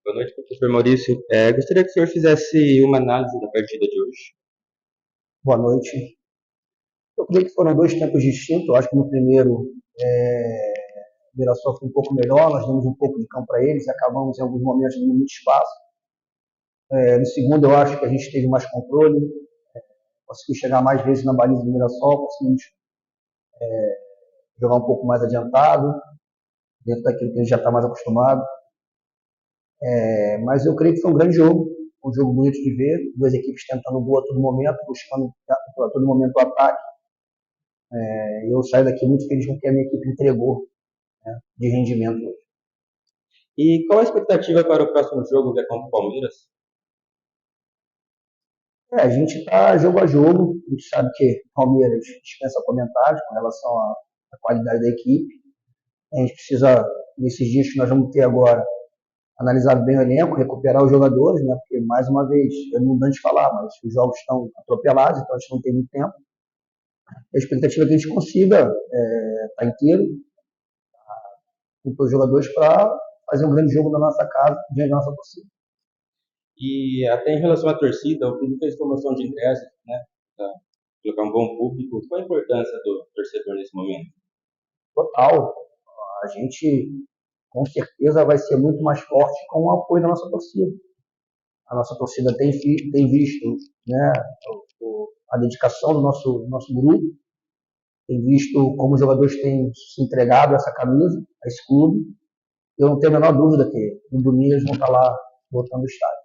Boa noite, professor Maurício. Gostaria que o senhor fizesse uma análise da partida de hoje. Boa noite. Eu creio que foram dois tempos distintos. Eu acho que no primeiro, o Mirassol foi um pouco melhor, nós demos um pouco de campo para eles e acabamos em alguns momentos dando muito espaço. No segundo, eu acho que a gente teve mais controle, conseguiu chegar mais vezes na baliza do Mirassol, conseguimos jogar um pouco mais adiantado, dentro daquilo que a gente já está mais acostumado. Mas eu creio que foi um grande jogo, um jogo bonito de ver, duas equipes tentando gol a todo momento, buscando a todo momento o ataque. Eu saio daqui muito feliz com o que a minha equipe entregou, né, de rendimento. E qual a expectativa para o próximo jogo, que é contra o Palmeiras? A gente está jogo a jogo, a gente sabe que o Palmeiras dispensa comentários com relação à qualidade da equipe. A gente precisa, nesses dias que nós vamos ter agora, analisar bem o elenco, recuperar os jogadores, né? Porque, mais uma vez, é redundante falar, mas os jogos estão atropelados, então a gente não tem muito tempo. A expectativa é que a gente consiga estar inteiro com os jogadores para fazer um grande jogo na nossa casa, diante da nossa torcida. E até em relação à torcida, o clube fez promoção de ingressos, né? Para colocar um bom público. Qual a importância do torcedor nesse momento? Total. A gente, com certeza, vai ser muito mais forte com o apoio da nossa torcida. A nossa torcida tem visto, né, a dedicação do nosso grupo, tem visto como os jogadores têm se entregado a essa camisa, a esse clube. Eu não tenho a menor dúvida que no domingo eles vão estar lá botando o estádio.